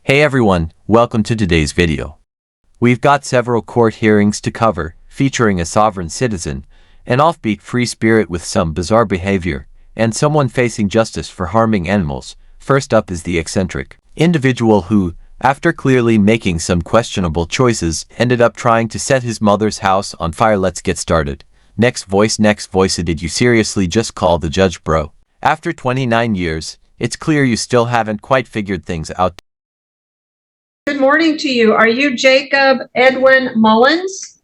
Hey everyone, welcome to today's video. We've got several court hearings to cover, featuring a sovereign citizen, an offbeat free spirit with some bizarre behavior, and someone facing justice for harming animals. First up is the eccentric individual who, after clearly making some questionable choices, ended up trying to set his mother's house on fire. Let's get started. Next voice, did you seriously just call the judge bro? After 29 years, it's clear you still haven't quite figured things out. Good morning to you. Are you Jacob Edwin Mullins?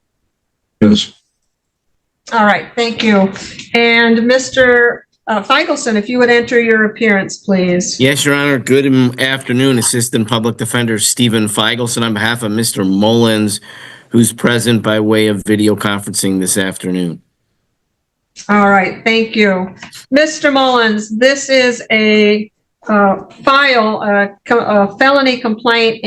Yes. All right, thank you. And Mr. Feigelson, if you would enter your appearance, please. Yes, Your Honor. Good afternoon, Assistant Public Defender Stephen Feigelson on behalf of Mr. Mullins, who's present by way of video conferencing this afternoon. All right, thank you. Mr. Mullins, this is a felony complaint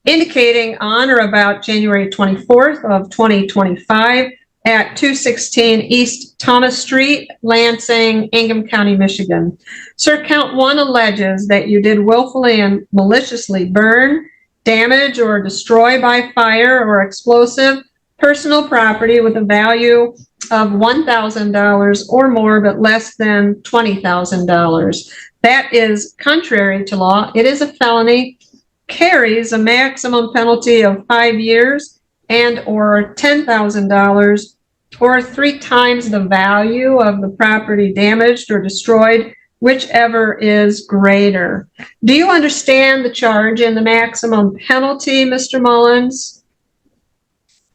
indicating on or about January 24th of 2025 at 216 East Thomas Street, Lansing, Ingham County, Michigan. Sir, count one alleges that you did willfully and maliciously burn, damage, or destroy by fire or explosive personal property with a value of $1,000 or more, but less than $20,000. That is contrary to law. It is a felony, carries a maximum penalty of 5 years and or $10,000 or 3 times the value of the property damaged or destroyed, whichever is greater. Do you understand the charge and the maximum penalty, Mr. Mullins?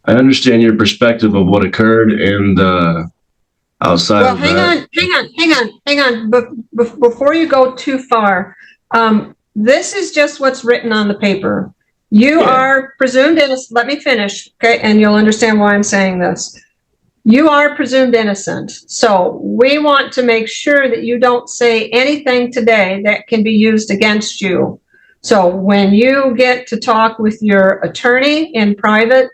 I understand your perspective of what occurred and outside Well, of that. hang on. Before you go too far, this is just what's written on the paper. You are presumed innocent. Let me finish, okay? And you'll understand why I'm saying this. You are presumed innocent. So we want to make sure that you don't say anything today that can be used against you. So when you get to talk with your attorney in private,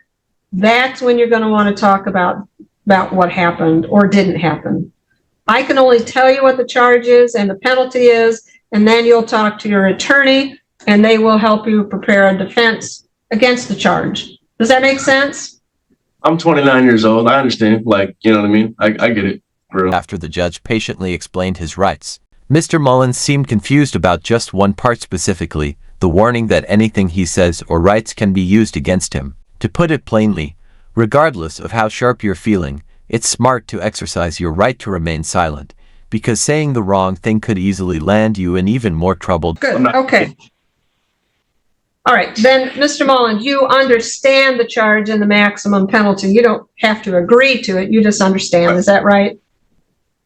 that's when you're going to want to talk about what happened or didn't happen. I can only tell you what the charge is and the penalty is, and then you'll talk to your attorney and they will help you prepare a defense against the charge. Does that make sense? I'm 29 years old. I understand. Like, you know what I mean? I get it, bro. After the judge patiently explained his rights, Mr. Mullins seemed confused about just one part specifically, the warning that anything he says or writes can be used against him. To put it plainly, regardless of how sharp you're feeling, it's smart to exercise your right to remain silent, because saying the wrong thing could easily land you in even more trouble. Good, okay. All right, then, Mr. Mullins, you understand the charge and the maximum penalty. You don't have to agree to it, you just understand, is that right?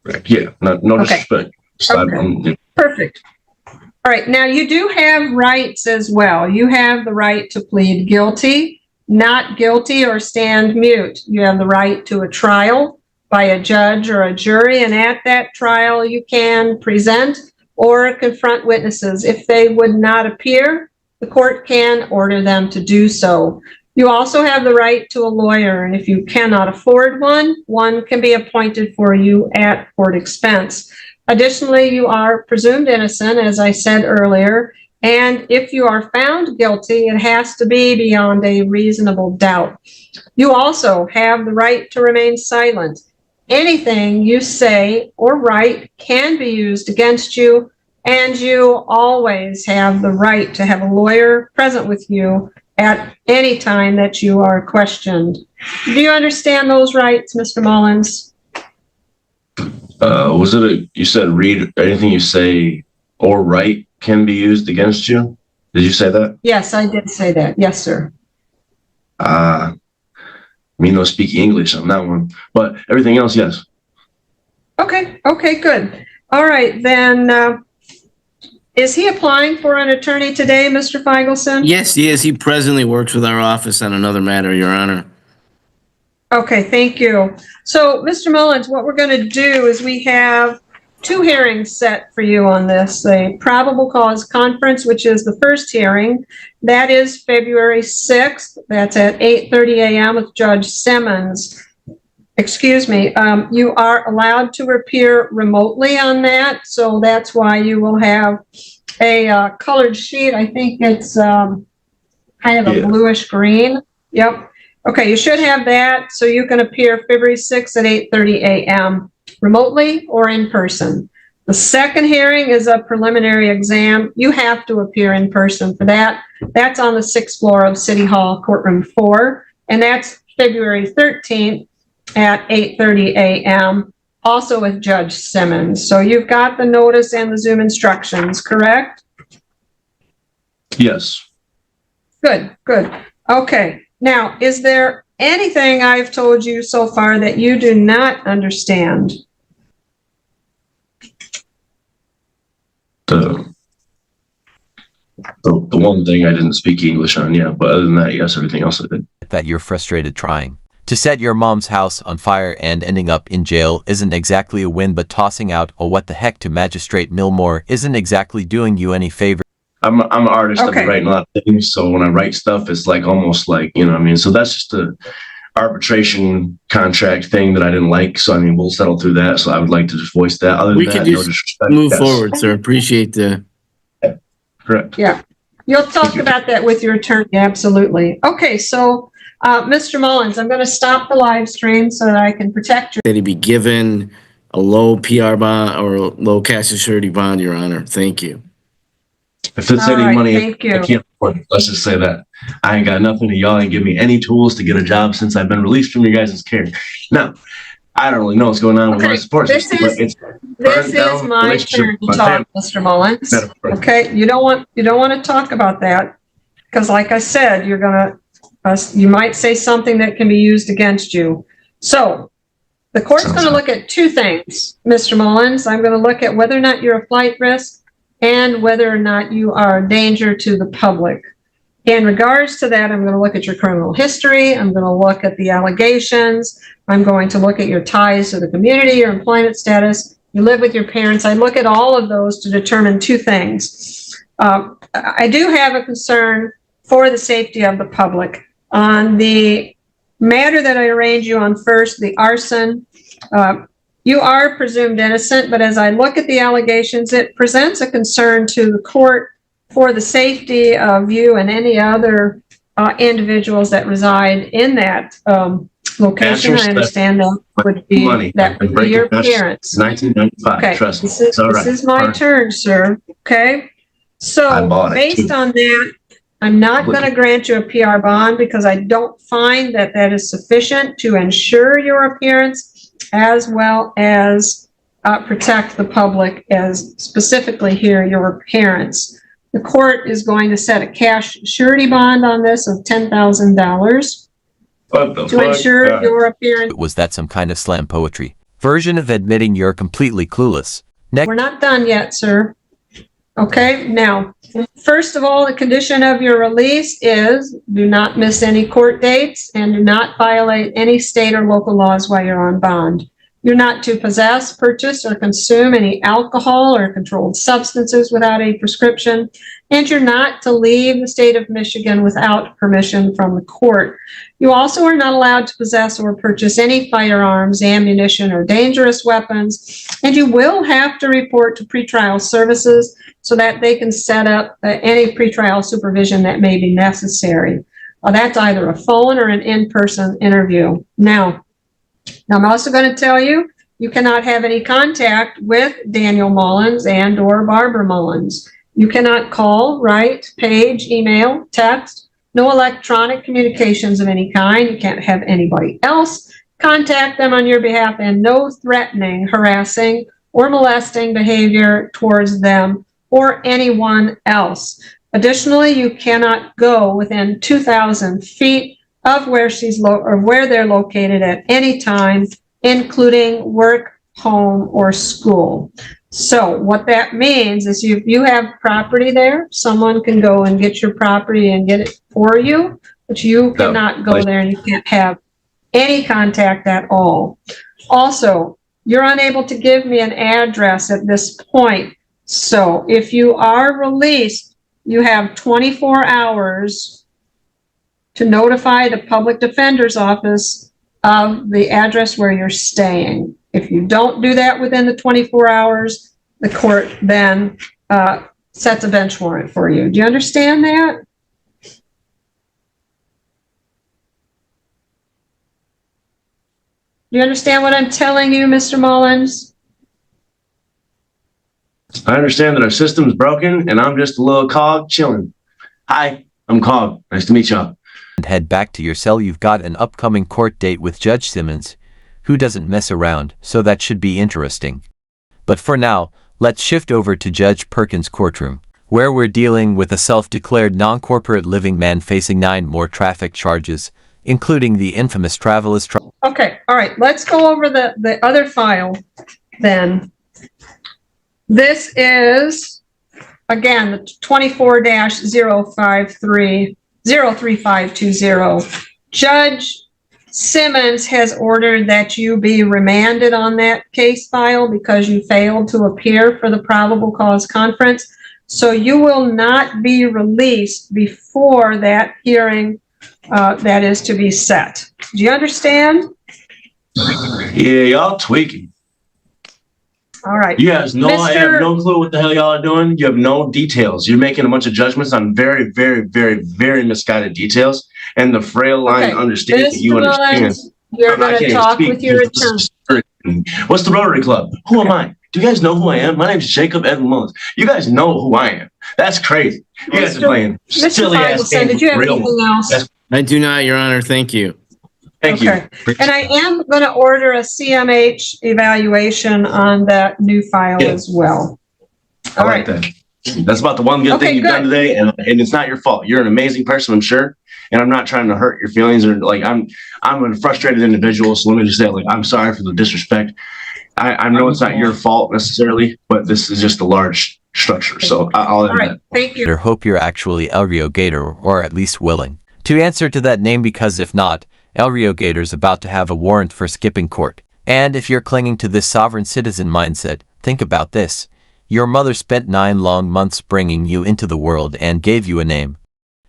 Right. Yeah, no disrespect. Okay. Perfect. All right, now you do have rights as well. You have the right to plead guilty, not guilty, or stand mute. You have the right to a trial by a judge or a jury, and at that trial you can present or confront witnesses. If they would not appear, the court can order them to do so. You also have the right to a lawyer, and if you cannot afford one, one can be appointed for you at court expense. Additionally, you are presumed innocent, as I said earlier, and if you are found guilty, it has to be beyond a reasonable doubt. You also have the right to remain silent. Anything you say or write can be used against you, and you always have the right to have a lawyer present with you at any time that you are questioned. Do you understand those rights, Mr. Mullins? You said read anything you say or write can be used against you? Did you say that? Yes, I did say that. Yes, sir. Me no speak English on that one, but everything else, yes. Okay, good. All right, then, is he applying for an attorney today, Mr. Feigelson? Yes, he is. He presently works with our office on another matter, Your Honor. Okay, thank you. So, Mr. Mullins, what we're going to do is we have 2 hearings set for you on this. A probable cause conference, which is the first hearing. That is February 6th. That's at 8:30 a.m. with Judge Simmons. Excuse me. You are allowed to appear remotely on that, so that's why you will have a colored sheet. I think it's kind of a Yeah. bluish green. Yep. Okay, you should have that so you can appear February 6th at 8:30 a.m. remotely or in person. The second hearing is a preliminary exam. You have to appear in person for that. That's on the 6th floor of City Hall, Courtroom 4, and that's February 13th at 8:30 a.m., also with Judge Simmons. So you've got the notice and the Zoom instructions, correct? Yes. Good, good. Okay. Now, is there anything I've told you so far that you do not understand? The one thing I didn't speak English on, yeah, but other than that, yes, everything else I did. That you're frustrated trying to set your mom's house on fire and ending up in jail isn't exactly a win, but tossing out a what the heck to Magistrate Milmore isn't exactly doing you any favor. I'm an artist. I've Okay. been writing a lot of things, so when I write stuff, it's like almost like, you know what I mean? So that's just a arbitration contract thing that I didn't like. So I mean, we'll settle through that. So I would like to just voice that. Other than We that, could no just disrespect. move Yes. forward, sir. Appreciate the, Correct. Yeah. You'll talk Thank you. about that with your attorney. Absolutely. Okay. So, Mr. Mullins, I'm going to stop the live stream so that I can protect your. that he be given a low PR bond or a low cash and surety bond, Your Honor. Thank you. If it's All any right, money, thank you. I can't afford it. Let's just say that. I ain't got nothing to y'all. Ain't give me any tools to get a job since I've been released from your guys' care. Now, I don't really know what's going on with my Okay, support this system, is- but it's This burned down is my relationship turn to with my talk, Mr. Mullins. Metaphor. Okay, you don't want to talk about that because, like I said, you're gonna you might say something that can be used against you. So, the court's Sounds going to good. look at two things, Mr. Mullins. I'm going to look at whether or not you're a flight risk and whether or not you are a danger to the public. In regards to that, I'm going to look at your criminal history. I'm going to look at the allegations. I'm going to look at your ties to the community, your employment status. You live with your parents. I look at all of those to determine two things. I do have a concern for the safety of the public. On the matter that I arraigned you on first, the arson, you are presumed innocent, but as I look at the allegations, it presents a concern to the court for the safety of you and any other individuals that reside in that location. I understand that would be your parents. 1995. Okay, Trust me. this is, It's all right. this is my turn, sir. Okay? I So bought it, based too. on that, I'm not going to grant you a PR bond because I don't find that that is sufficient to ensure your appearance as well as protect the public, as specifically here, your parents. The court is going to set a cash surety bond on this of $10,000 What the to fuck? ensure your appearance. Was that some kind of slam poetry version of admitting you're completely clueless? Next. We're not done yet, sir. Okay, now, first of all, the condition of your release is do not miss any court dates and do not violate any state or local laws while you're on bond. You're not to possess, purchase, or consume any alcohol or controlled substances without a prescription, and you're not to leave the state of Michigan without permission from the court. You also are not allowed to possess or purchase any firearms, ammunition, or dangerous weapons, and you will have to report to pretrial services so that they can set up any pretrial supervision that may be necessary. That's either a phone or an in-person interview. Now, I'm also going to tell you, you cannot have any contact with Daniel Mullins and or Barbara Mullins. You cannot call, write, page, email, text, no electronic communications of any kind. You can't have anybody else contact them on your behalf, and no threatening, harassing, or molesting behavior towards them or anyone else. Additionally, you cannot go within 2,000 feet of where where they're located at any time, including work, home, or school. So what that means is if you have property there, someone can go and get your property and get it for you, but you cannot go there and you can't have any contact at all. Also, you're unable to give me an address at this point. So if you are released, you have 24 hours to notify the public defender's office of the address where you're staying. If you don't do that within the 24 hours, the court then sets a bench warrant for you. Do you understand that? Do you understand what I'm telling you, Mr. Mullins? I understand that our system's broken and I'm just a little cog chilling. Hi, I'm Cog. Nice to meet y'all. And head back to your cell. You've got an upcoming court date with Judge Simmons, who doesn't mess around, so that should be interesting. But for now, let's shift over to Judge Perkins' courtroom, where we're dealing with a self-declared non-corporate living man facing 9 more traffic charges, including the infamous travelers. Okay, all right, let's go over the other file then. This is, again, the 24-03520. Judge Simmons has ordered that you be remanded on that case file because you failed to appear for the probable cause conference. So you will not be released before that hearing that is to be set. Do you understand? Yeah, y'all tweaking. All right. You guys know I have no clue what the hell y'all are doing. You have no details. You're making a bunch of judgments on very, very, very, very misguided details. And the frail line understanding that you understand. You're going to talk with your attorney. What's the Rotary Club? Who am I? Do you guys know who I am? My name is Jacob Edwin Mullins. You guys know who I am. That's crazy. You guys are playing silly ass games. Did you have anything else? I do not, Your Honor. Thank you. Thank you. And I am going to order a CMH evaluation on that new file as well. All right. That. That's about the one good thing you've done today, and it's not your fault. You're an amazing person, I'm sure, and I'm not trying to hurt your feelings or like I'm a frustrated individual. So let me just say, like, I'm sorry for the disrespect. I know it's not your fault necessarily, but this is just a large structure. So I'll end that. Thank you. I hope you're actually El Rio Gator, or at least willing to answer to that name, because if not, El Rio Gator's about to have a warrant for skipping court. And if you're clinging to this sovereign citizen mindset, think about this. Your mother spent 9 long months bringing you into the world and gave you a name.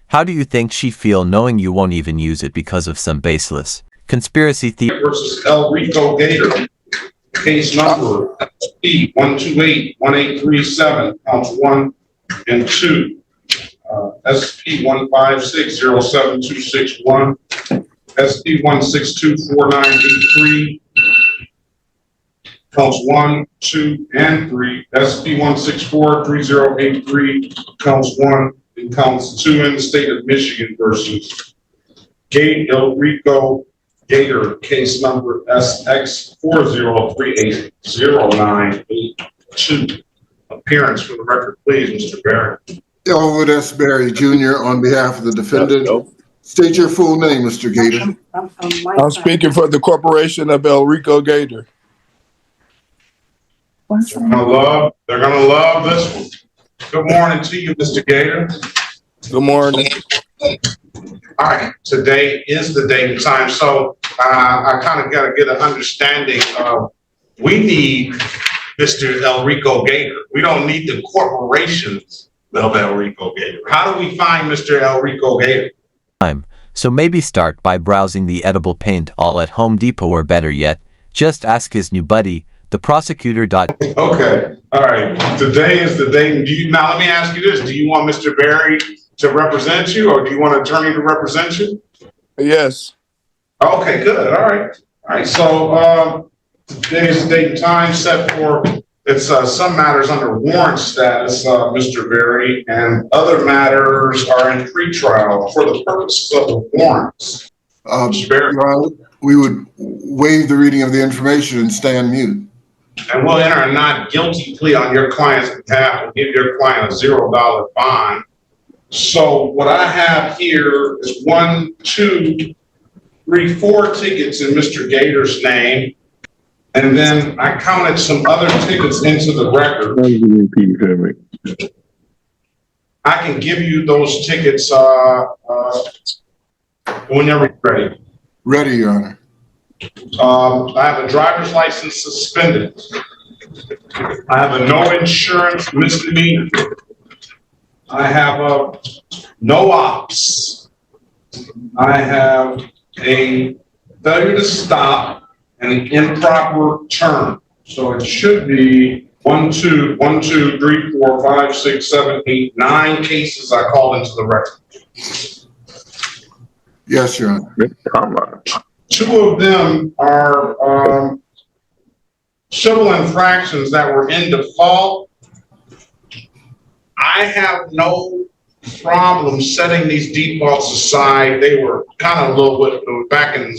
How do you think she'd feel knowing you won't even use it because of some baseless conspiracy theory? Versus El Rico Gator. Case number SP-128-1837, counts 1 and 2. SP-156-07261, SP-162-4983, counts 1, 2, and 3. SP-164-3083, counts 1 and counts 2 in the state of Michigan versus El Rico Gator, case number SX40380982. Appearance for the record, please, Mr. Barry. Elwood S. Barry Jr. on behalf of the defendant. State your full name, Mr. Gator. I'm speaking for the corporation of El Rico Gator. They're gonna love this one. Good morning to you, Mr. Gator. Good morning. All right, today is the date and time, so I kind of got to get an understanding of, we need Mr. El Rico Gator. We don't need the corporations of El Rico Gator. How do we find Mr. El Rico Gator? So maybe start by browsing the edible paint all at Home Depot, or better yet, just ask his new buddy, the prosecutor. Okay, all right, today is the date. Now let me ask you this, do you want Mr. Barry to represent you, or do you want an attorney to represent you? Yes. Okay, good. All right. So today's the date and time set for, it's some matters under warrant status, Mr. Berry, and other matters are in pretrial for the purpose of the warrants. Mr. Berry. We would waive the reading of the information and stay on mute. And we'll enter a not guilty plea on your client's behalf and give your client a $0 bond. So what I have here is 1, 2, 3, 4 tickets in Mr. Gator's name. And then I counted some other tickets into the record. I can give you those tickets whenever you're ready. Ready, Your Honor. I have a driver's license suspended. I have a no insurance misdemeanor. I have a no ops. I have a failure to stop and an improper turn. So it should be 1, 2, 1, 2, 3, 4, 5, 6, 7, 8, 9 cases I called into the record. Yes, Your Honor. 2 of them are civil infractions that were in default. I have no problem setting these defaults aside. They were kind of a little bit back in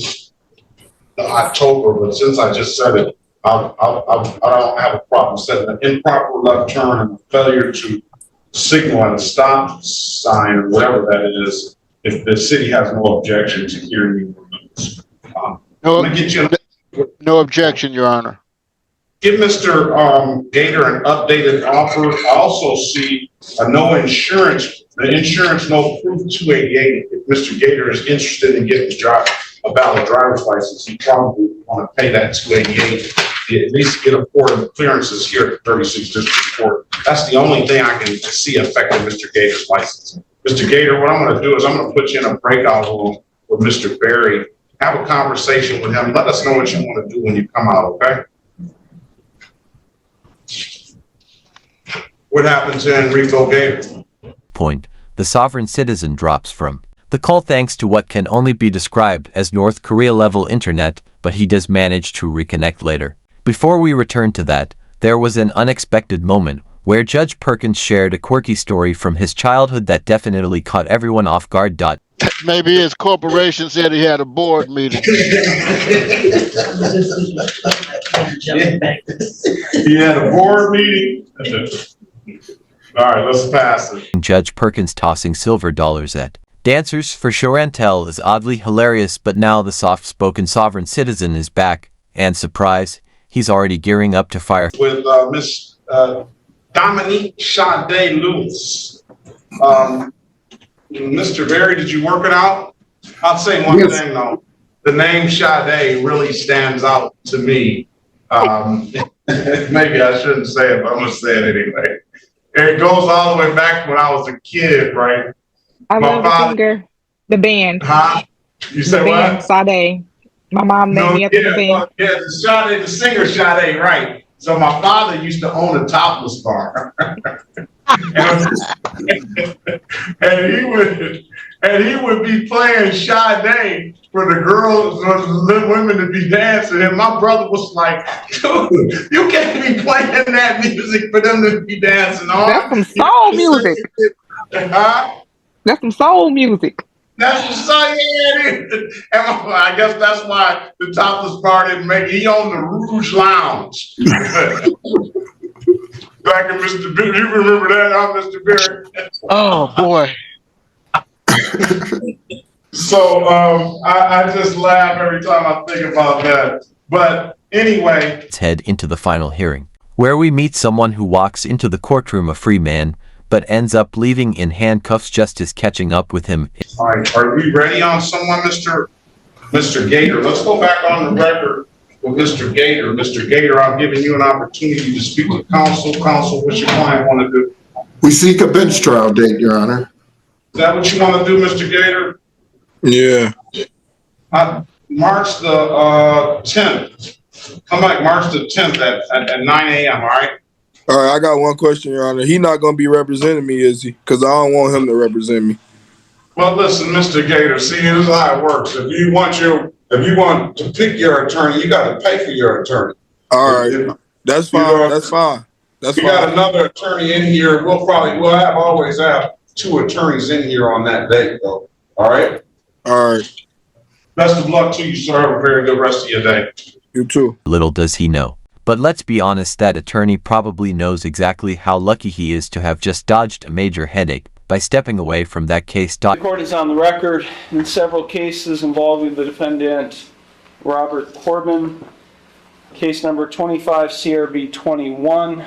October, but since I just said it, I don't have a problem setting an improper left turn and a failure to signal at a stop sign or whatever that is, if the city has no objection to hearing you. No objection, Your Honor. Give Mr. Gator an updated offer. I also see a no insurance, the insurance no proof 288. If Mr. Gator is interested in getting a valid driver's license, he probably want to pay that 288. At least get a port of clearances here at the 36th District Court. That's the only thing I can see affecting Mr. Gator's license. Mr. Gator, what I'm going to do is I'm going to put you in a breakout room with Mr. Berry. Have a conversation with him. Let us know what you want to do when you come out, okay? What happened to Enrico Gator? Point. The sovereign citizen drops from the call thanks to what can only be described as North Korea-level internet, but he does manage to reconnect later. Before we return to that, there was an unexpected moment where Judge Perkins shared a quirky story from his childhood that definitely caught everyone off guard. Maybe his corporation said he had a board meeting. He had a board meeting. All right, let's pass it. Judge Perkins tossing silver dollars at dancers for show and tell is oddly hilarious, but now the soft-spoken sovereign citizen is back, and surprise, he's already gearing up to fire. With Miss Dominique Sade Lewis. Mr. Berry, did you work it out? I'll say one thing though. The name Sade really stands out to me. Maybe I shouldn't say it, but I'm gonna say it anyway. It goes all the way back when I was a kid, right? I love the singer, the band. Huh? You said the what? Band, Sade. My mom named me after the band. Yeah, Sade, the singer Sade, right. So my father used to own a topless bar. and he would be playing Sade for the girls or the women to be dancing. And my brother was like, dude, you can't be playing that music for them to be dancing on. That's some soul music. Huh? That's some soul music. That's what I'm saying. And I guess that's why the topless bar didn't make it. He owned the Rouge Lounge. Back in Mr. Berry, you remember that, huh, Mr. Berry? Oh, boy. So I just laugh every time I think about that. But anyway. Let's head into the final hearing, where we meet someone who walks into the courtroom a free man, but ends up leaving in handcuffs. Justice catching up with him. All right, are we ready on someone, Mr. Gator? Let's go back on the record with Mr. Gator. Mr. Gator, I'm giving you an opportunity to speak with counsel. Counsel, what's your client want to do? We seek a bench trial date, Your Honor. Is that what you want to do, Mr. Gator? Yeah. March the 10th. Come back March the 10th at 9 a.m., all right? All right, I got one question, Your Honor. He not going to be representing me, is he? Because I don't want him to represent me. Well, listen, Mr. Gator, see, this is how it works. If you want to pick your attorney, you got to pay for your attorney. All right, that's fine. That's fine. That's fine. We got another attorney in here. We'll always have 2 attorneys in here on that date, though. All right? All right. Best of luck to you, sir. Have a very good rest of your day. You too. Little does he know. But let's be honest, that attorney probably knows exactly how lucky he is to have just dodged a major headache by stepping away from that case. The court is on the record in several cases involving the defendant Robert Corbin. Case number 25 CRB 21.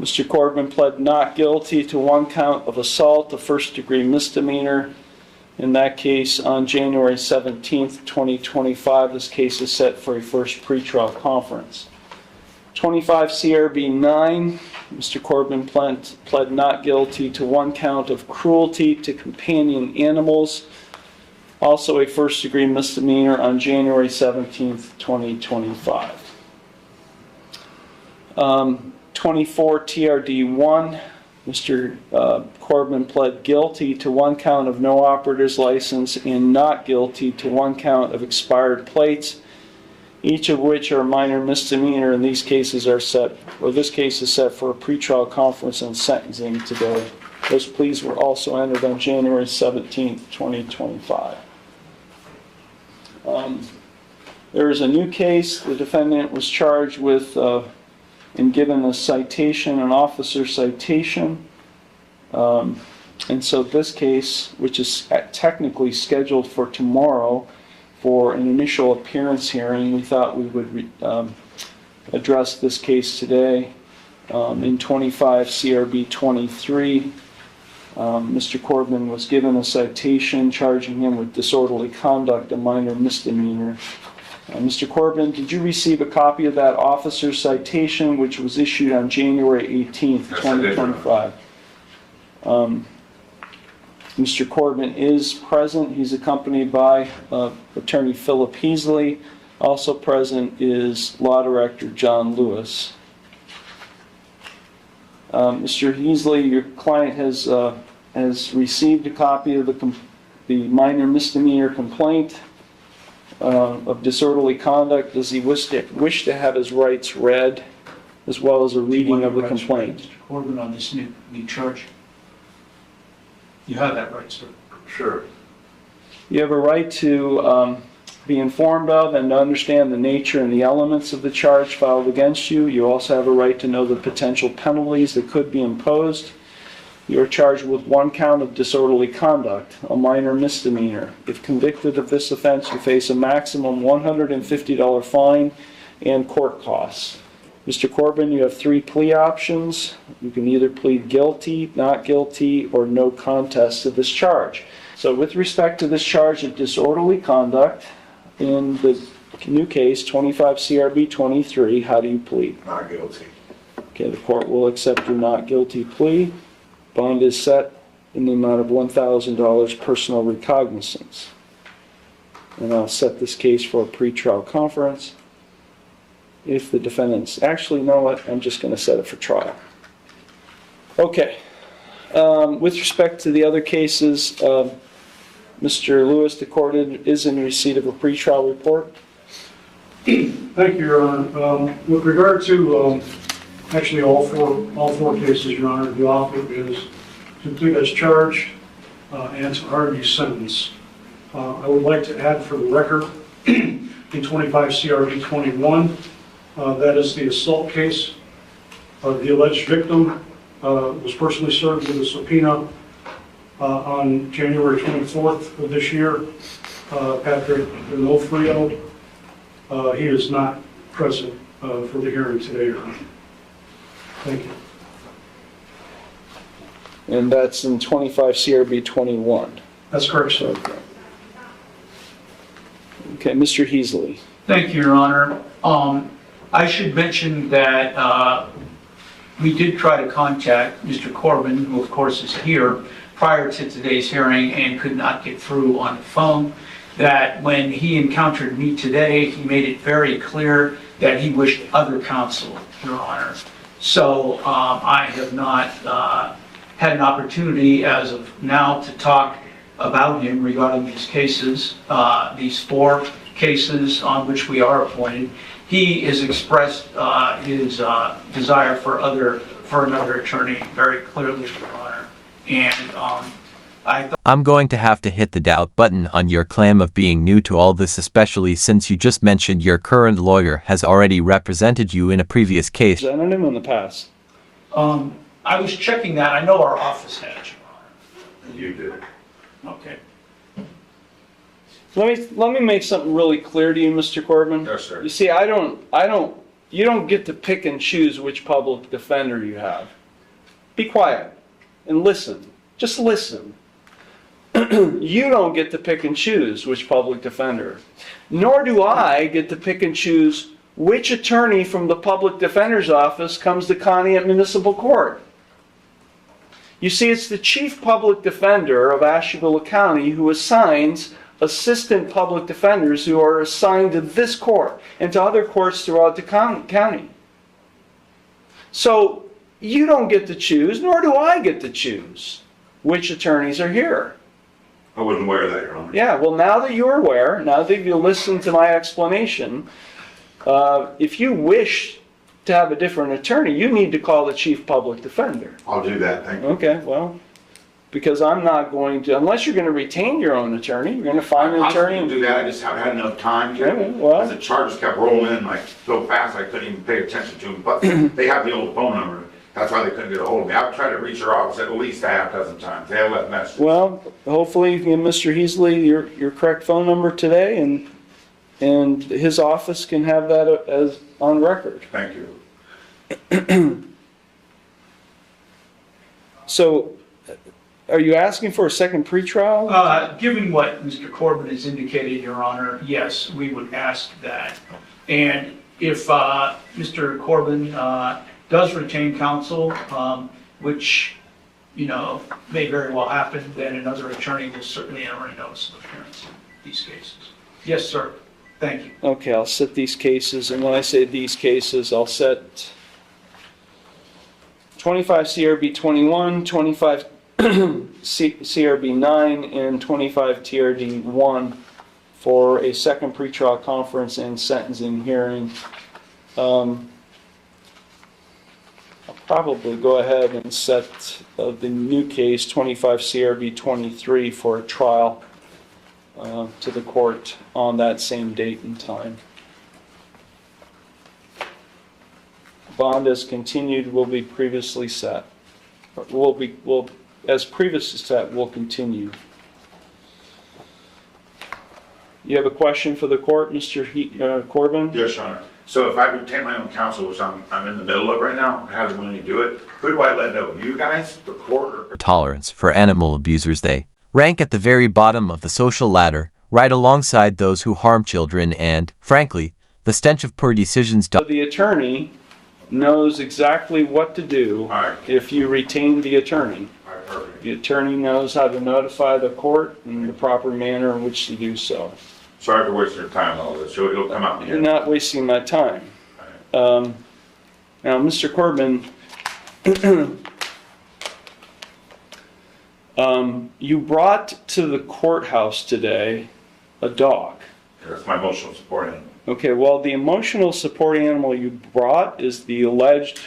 Mr. Corbin pled not guilty to 1 count of assault, a first-degree misdemeanor. In that case, on January 17th, 2025, this case is set for a first pretrial conference. 25 CRB 9, Mr. Corbin pled not guilty to 1 count of cruelty to companion animals, also a first-degree misdemeanor, on January 17th, 2025. 24 TRD1, Mr. Corbin pled guilty to 1 count of no operator's license and not guilty to 1 count of expired plates, each of which are minor misdemeanor, and these cases are set, or this case is set for a pretrial conference and sentencing today. Those pleas were also entered on January 17th, 2025. There is a new case. The defendant was charged with and given a citation, an officer citation. And so this case, which is technically scheduled for tomorrow for an initial appearance hearing, we thought we would address this case today. In 25 CRB 23, Mr. Corbin was given a citation charging him with disorderly conduct, a minor misdemeanor. Mr. Corbin, did you receive a copy of that officer's citation, which was issued on January 18th, 2025? Mr. Corbin is present. He's accompanied by Attorney Philip Heasley. Also present is Law Director John Lewis. Mr. Heasley, your client has received a copy of the minor misdemeanor complaint of disorderly conduct. Does he wish to have his rights read, as well as a reading of the complaint? Mr. Corbin, on this new charge? You have that right, sir. Sure. You have a right to be informed of and to understand the nature and the elements of the charge filed against you. You also have a right to know the potential penalties that could be imposed. You are charged with 1 count of disorderly conduct, a minor misdemeanor. If convicted of this offense, you face a maximum $150 fine and court costs. Mr. Corbin, you have 3 plea options. You can either plead guilty, not guilty, or no contest to this charge. So with respect to this charge of disorderly conduct, in the new case, 25 CRB 23, how do you plead? Not guilty. Okay, the court will accept your not guilty plea. Bond is set in the amount of $1,000 personal recognizance. And I'll set this case for a pretrial conference. If the defendants, actually, you know what, I'm just going to set it for trial. Okay. With respect to the other cases, Mr. Lewis, the court is in receipt of a pretrial report. Thank you, Your Honor. With regard to actually all four cases, Your Honor, the offer is to plead as charged and to argue sentence. I would like to add for the record in 25 CRB 21, that is the assault case. The alleged victim was personally served with a subpoena on January 24th of this year. Patrick D'Onofrio, he is not present for the hearing today, Your Honor. Thank you. And that's in 25 CRB 21. That's correct, sir. Okay, Mr. Heasley. Thank you, Your Honor. I should mention that we did try to contact Mr. Corbin, who of course is here, prior to today's hearing and could not get through on the phone. That when he encountered me today, he made it very clear that he wished other counsel, Your Honor. So I have not had an opportunity as of now to talk about him regarding these cases, these 4 cases on which we are appointed. He has expressed his desire for another attorney very clearly, Your Honor. And I'm going to have to hit the doubt button on your claim of being new to all this, especially since you just mentioned your current lawyer has already represented you in a previous case. Represented him in the past. I was checking that. I know our office has, Your Honor. You did. Okay. Let me make something really clear to you, Mr. Corbin. Yes, sir. You see, you don't get to pick and choose which public defender you have. Be quiet and listen. Just listen. You don't get to pick and choose which public defender. Nor do I get to pick and choose which attorney from the public defender's office comes to Conneaut Municipal Court. You see, it's the chief public defender of Ashtabula County who assigns assistant public defenders who are assigned to this court and to other courts throughout the county. So you don't get to choose, nor do I get to choose which attorneys are here. I wasn't aware of that, Your Honor. Yeah, well, now that you're aware, now that you listened to my explanation, if you wish to have a different attorney, you need to call the chief public defender. I'll do that, thank you. Okay, well, because I'm not going to, unless you're going to retain your own attorney, you're going to find an attorney. I was gonna do that, I just haven't had enough time to. Okay, well. As the charges kept rolling in like so fast, I couldn't even pay attention to them, but they have the old phone number. That's why they couldn't get a hold of me. I've tried to reach your office at least a half dozen times. They have left messages. Well, hopefully you can give Mr. Heasley your correct phone number today, and his office can have that as on record. Thank you. So, are you asking for a second pretrial? Given what Mr. Corbin has indicated, Your Honor, yes, we would ask that. And if Mr. Corbin does retain counsel, which, you know, may very well happen, then another attorney will certainly enter a notice of appearance in these cases. Yes, sir. Thank you. Okay, I'll set these cases, and when I say these cases, I'll set 25 CRB 21, 25 CRB 9, and 25 TRD 1 for a second pretrial conference and sentencing hearing. I'll probably go ahead and set the new case, 25 CRB 23, for a trial to the court on that same date and time. Bond as continued will be previously set. As previously set, will continue. You have a question for the court, Mr. Corbin? Yes, Your Honor. So if I retain my own counsel, which I'm in the middle of right now, how do we do it? Who do I let know? You guys, the court, or? Tolerance for animal abusers. They rank at the very bottom of the social ladder, right alongside those who harm children and, frankly, the stench of poor decisions. So the attorney knows exactly what to do if you retain the attorney. Perfect. The attorney knows how to notify the court in the proper manner in which to do so. Sorry for wasting your time on all this. It'll come out in the You're end. not wasting my time. Now, Mr. Corbin, you brought to the courthouse today a dog. That's my emotional support animal. Okay, well, the emotional support animal you brought is the alleged,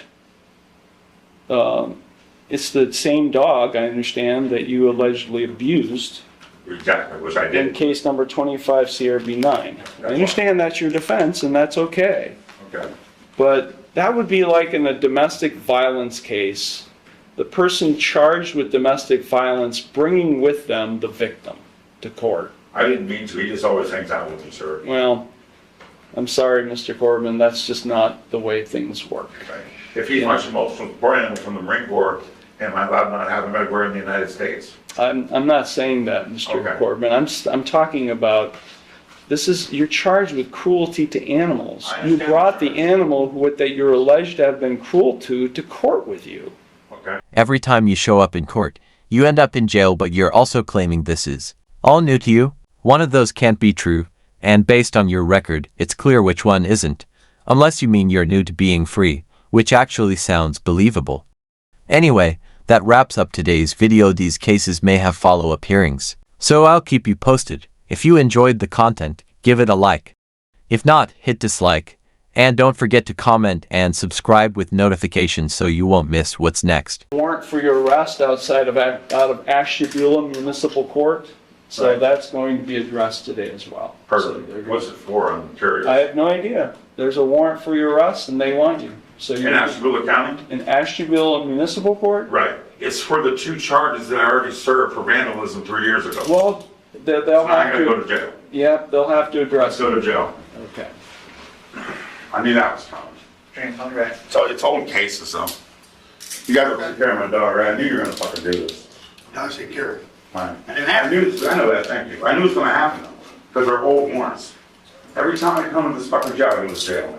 it's the same dog, I understand, that you allegedly abused. Exactly, which I In did. case number 25 CRB 9. I understand that's your defense, and that's okay. Okay. But that would be like in a domestic violence case, the person charged with domestic violence bringing with them the victim to court. I didn't mean to. He just always hangs out with me, sir. Well, I'm sorry, Mr. Corbin, that's just not the way things work. Right. If he's my emotional support animal from the Marine Corps, am I allowed not to have him anywhere in the United States? I'm not saying that, Mr. Okay. Corbin. I'm talking about, you're charged with cruelty to animals. I You understand brought that. the animal that you're alleged to have been cruel to court with you. Okay. Every time you show up in court, you end up in jail, but you're also claiming this is all new to you. One of those can't be true, and based on your record, it's clear which one isn't, unless you mean you're new to being free, which actually sounds believable. Anyway, that wraps up today's video. These cases may have follow-up hearings, so I'll keep you posted. If you enjoyed the content, give it a like. If not, hit dislike. And don't forget to comment and subscribe with notifications so you won't miss what's next. Warrant for your arrest out of Ashtabula Municipal Court, so Right. that's going to be addressed today as well. Perfect. So What's it for? I'm curious. I have no idea. There's a warrant for your arrest, and they want you. So In you're Ashtabula County? in Ashtabula Municipal Court. Right. It's for the 2 charges that I already served for vandalism 3 years ago. Well, they'll So I have gotta go to. to jail. Yeah, they'll have to Let's address go it. to jail. Okay. I knew that was coming. Okay. So it's old cases, though. You gotta take care of my dog, right? I knew you were gonna fucking do this. I'll take care of it. Fine. And I know that, thank you. I knew it was gonna happen, though, because they're old warrants. Every time I come to this fucking job, I go to jail.